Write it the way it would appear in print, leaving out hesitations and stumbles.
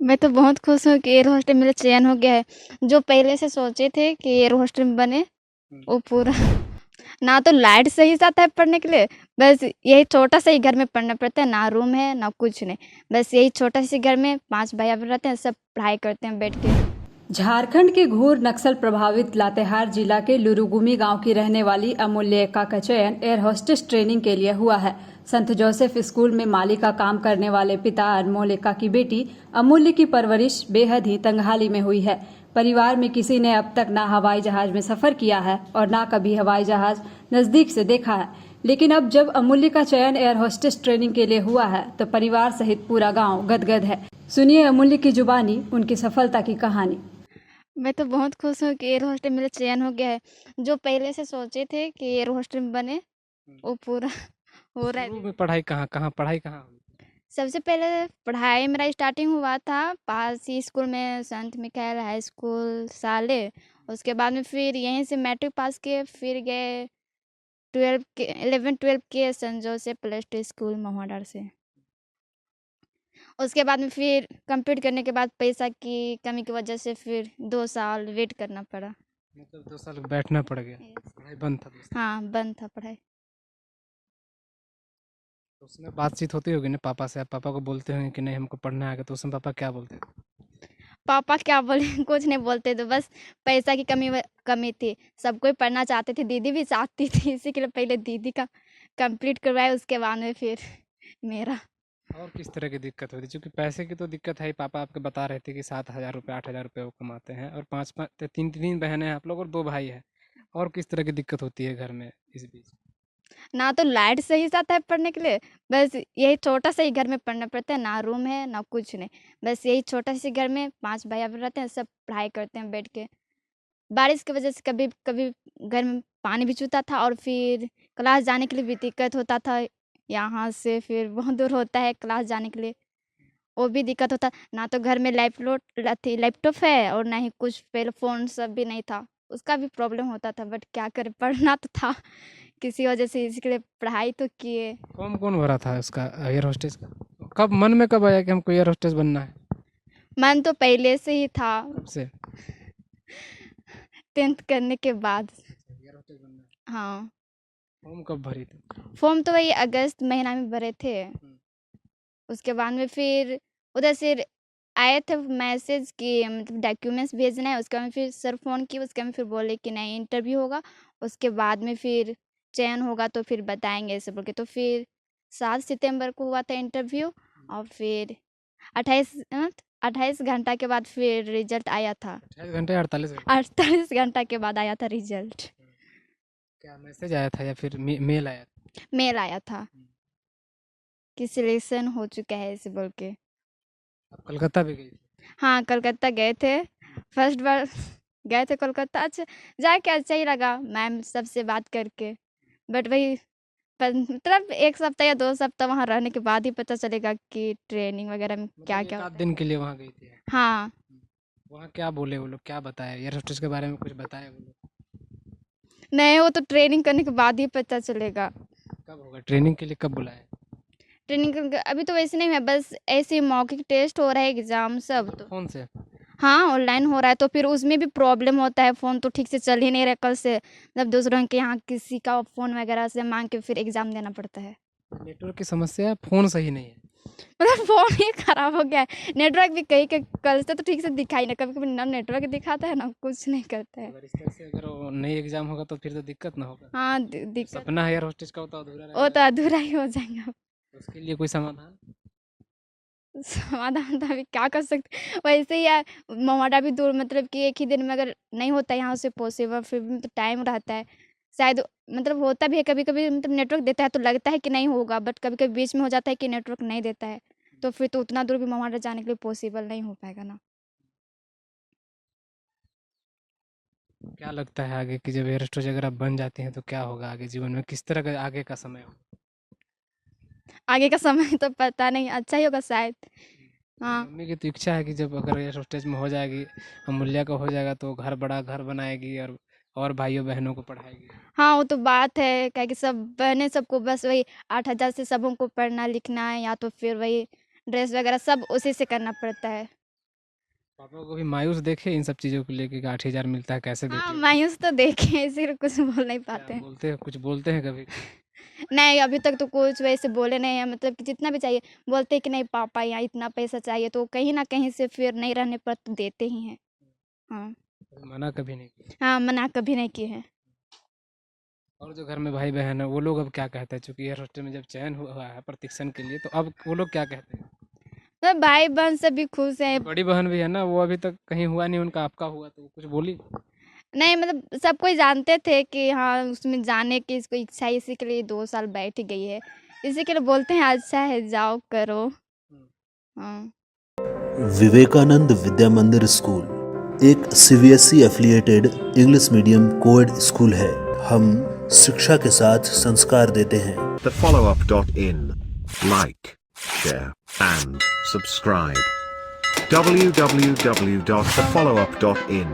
मैं तो बहुत खुश हूँ कि एयर हॉस्टल मेरा चयन हो गया है। जो पहले से सोचे थे कि एयर हॉस्टल में बने, वो पूरा ना तो लाइट सही से आता है पढ़ने के लिए, बस यही छोटा-सा ही घर में पढ़ना पड़ता है, ना रूम है, ना कुछ नहीं। बस यही छोटा-से घर में 5 भाई-बहन रहते हैं, सब पढ़ाई करते हैं बैठ के। झारखंड के घोर नक्सल प्रभावित लातेहार जिला के लुरुगुमी गांव की रहने वाली अमूल्य का चयन एयर होस्टेस ट्रेनिंग के लिए हुआ है। संत जोसेफ स्कूल में माली का काम करने वाले पिता अनमोल एका की बेटी अमूल्य की परवरिश बेहद ही तंगहाली में हुई है। परिवार में किसी ने अब तक ना हवाई जहाज में सफर किया है और ना कभी हवाई जहाज नजदीक से देखा है, लेकिन अब जब अमूल्य का चयन एयर होस्टेस ट्रेनिंग के लिए हुआ है तो परिवार सहित पूरा गांव गदगद है। सुनिए अमूल्य की जुबानी उनकी सफलता की कहानी। मैं तो बहुत खुश हूँ कि एयर हॉस्टल मेरा चयन हो गया है। जो पहले से सोचे थे कि एयर हॉस्टल में बने, वो पूरा हो रहा शुरू है। में पढ़ाई कहाँ कहाँ पढ़ाई कहाँ हुई? सबसे पहले पढ़ाई मेरा स्टार्टिंग हुआ था पास ही स्कूल में, संत मिकायल हाई स्कूल साले। उसके बाद में फिर यहीं से मैट्रिक पास किए, फिर गए 12 के 11-12 के Saint Joseph plus two school Mahuadar से। उसके बाद में फिर कंप्लीट करने के बाद पैसा की कमी की वजह से फिर 2 साल वेट करना पड़ा। मतलब 2 साल बैठना पड़ गया, Yes. पढ़ाई बंद था 2 साल। हाँ, बंद था पढ़ाई। तो उसमें बातचीत होती होगी ना पापा से, आप पापा को बोलते होंगे कि नहीं हमको पढ़ना है आगे, तो उसमें पापा क्या बोलते थे? पापा क्या बोले कुछ नहीं बोलते थे, बस पैसा की कमी थी। सब कोई पढ़ना चाहते थे, दीदी भी चाहती थी, इसी के लिए पहले दीदी का कंप्लीट करवाए, उसके बाद में फिर मेरा। और किस तरह की दिक्कत होती? क्योंकि पैसे की तो दिक्कत है ही, पापा आपके बता रहे थे कि 7,000 रुपये 8,000 रुपये वो कमाते हैं, और पाँच पाँच तीन तीन बहनें हैं आप लोग और 2 भाई हैं। और किस तरह की दिक्कत होती है घर में इस बीच? ना तो लाइट सही से आता है पढ़ने के लिए, बस यही छोटा-सा ही घर में पढ़ना पड़ता है, ना रूम है, ना कुछ नहीं। बस यही छोटा-से घर में 5 भाई-बहन रहते हैं, सब पढ़ाई करते हैं बैठ के। बारिश की वजह से कभी-कभी घर में पानी भी चूता था और फिर क्लास जाने के लिए भी दिक्कत होता था। यहाँ से फिर बहुत दूर होता है क्लास जाने के लिए, वो भी दिक्कत होता। ना तो घर में लैपटॉप है और ना ही कुछ, पहले फ़ोन सब भी नहीं था, उसका भी प्रॉब्लम होता था, बट क्या करें पढ़ना तो था किसी वजह से, इसके लिए पढ़ाई तो किए। फॉर्म कौन भरा था उसका, एयर होस्टेस का? कब मन में कब आया कि हमको एयर होस्टेस बनना है? मन तो पहले से ही था, कब से? 10th करने के बाद। एयर होस्टेस बनना है। हाँ, फॉर्म कब भरी थी? फॉर्म तो वही अगस्त महीना में भरे थे। उसके बाद में फिर उधर से आए थे मैसेज कि मतलब डॉक्यूमेंट्स भेजना है। उसके बाद में फिर सर फ़ोन किए, उसके बाद में फिर बोले कि नहीं इंटरव्यू होगा, उसके बाद में फिर चयन होगा तो फिर बताएँगे ऐसे बोल के। तो फिर 7 सितंबर को हुआ था इंटरव्यू और फिर 28 घंटा के बाद फिर रिज़ल्ट आया था। 28 घंटे 48 घंटे? 48 घंटा के बाद आया था रिज़ल्ट। क्या मैसेज आया था या फिर मेल आया था? मेल आया था कि सिलेक्शन हो चुका है ऐसे बोल के। आप कलकत्ता भी गई थी? हाँ, कलकत्ता गए थे। फर्स्ट बार गए थे कोलकाता, अच्छा जाके अच्छा ही लगा मैम सबसे बात करके। बट वही मतलब 1 सप्ताह या 2 सप्ताह वहाँ रहने के बाद ही पता चलेगा कि ट्रेनिंग वगैरह में मतलब क्या-क्या एक आध होता है। दिन के लिए वहाँ गई थी आप? हाँ, वहाँ क्या बोले वो लोग, क्या बताया एयर होस्टेस के बारे में, कुछ बताया वो लोग? नहीं वो तो ट्रेनिंग करने के बाद ही पता चलेगा। कब होगा ट्रेनिंग के लिए, कब बुलाया? ट्रेनिंग अभी तो वैसे नहीं है, बस ऐसे ही मौखिक टेस्ट हो रहा है, एग्ज़ाम सब मतलब तो। फोन से? हाँ, ऑनलाइन हो रहा है तो फिर उसमें भी प्रॉब्लम होता है, फ़ोन तो ठीक से चल ही नहीं रहा कल से। मतलब दूसरों के यहाँ किसी का फ़ोन वगैरह से माँग के फिर एग्ज़ाम देना पड़ता है। नेटवर्क की समस्या है, फोन सही नहीं है? मतलब फ़ोन ही खराब हो गया है। नेटवर्क भी कहीं के कल से तो ठीक से दिखा ही नहीं, कभी-कभी ना नेटवर्क दिखाता है, ना कुछ नहीं करता तो है। अगर इस तरह से अगर वो नहीं एग्जाम होगा तो फिर तो दिक्कत ना होगा? हाँ, जो दिक्कत सपना है एयर होस्टेस का वो तो अधूरा रह वो तो जाएगा। अधूरा ही हो जाएगा। तो उसके लिए कोई समाधान? समाधान तो अभी क्या कर सकते, वैसे ही है। मोहाडा भी दूर, मतलब कि एक ही दिन में अगर नहीं होता है यहाँ से पॉसिबल, फिर भी तो टाइम रहता है। शायद मतलब होता भी है कभी-कभी, मतलब नेटवर्क देता है तो लगता है कि नहीं होगा, बट कभी-कभी बीच में हो जाता है कि नेटवर्क नहीं देता है। तो फिर तो उतना दूर भी मोहाडा जाने के लिए पॉसिबल नहीं हो पाएगा ना। क्या लगता है आगे कि जब एयर होस्टेस अगर आप बन जाती हैं तो क्या होगा आगे जीवन में, किस तरह का आगे का समय होगा? आगे का समय तो पता नहीं, अच्छा ही होगा शायद। हाँ। मम्मी की तो इच्छा है कि जब अगर एयर होस्टेस में हो जाएगी, अमूल्या का हो जाएगा तो घर बड़ा घर बनाएगी और भाइयों बहनों को पढ़ाएगी। हाँ, वो तो बात है, क्या कि सब बहनें सबको बस वही 8,000 से सबों को पढ़ना लिखना है, या तो फिर वही ड्रेस वगैरह सब उसी से करना पड़ता है। पापा को भी मायूस देखे इन सब चीज़ों को लेके कि 8,000 मिलता है, कैसे हाँ देते हो? मायूस तो देखे इसीलिए कुछ बोल नहीं क्या पाते हैं। बोलते हैं, कुछ बोलते हैं कभी? नहीं अभी तक तो कुछ वैसे बोले नहीं है, मतलब कि जितना भी चाहिए बोलते हैं कि नहीं पापा यहाँ इतना पैसा चाहिए, तो कहीं ना कहीं से फिर नहीं रहने पर तो देते ही हैं। हाँ मना कभी नहीं किया? हाँ मना कभी नहीं किए हैं। और जो घर में भाई बहन है वो लोग अब क्या कहते हैं, चूंकि एयर होस्टेल में जब चयन हुआ है प्रशिक्षण के लिए, तो अब वो लोग क्या कहते हैं? तो भाई बहन सभी खुश हैं। बड़ी बहन भी है ना, वो अभी तक कहीं हुआ नहीं उनका, आपका हुआ तो वो कुछ बोली? नहीं मतलब सब कोई जानते थे कि हाँ उसमें जाने की इसको इच्छा है, इसी के लिए 2 साल बैठ ही गई है, इसी के लिए बोलते हैं अच्छा है जाओ करो। हाँ विवेकानंद विद्या मंदिर स्कूल एक CBSE affiliated English medium coed school है। हम शिक्षा के साथ संस्कार देते हैं। thefollowup.in. Like, share, and subscribe. www.thefollowup.in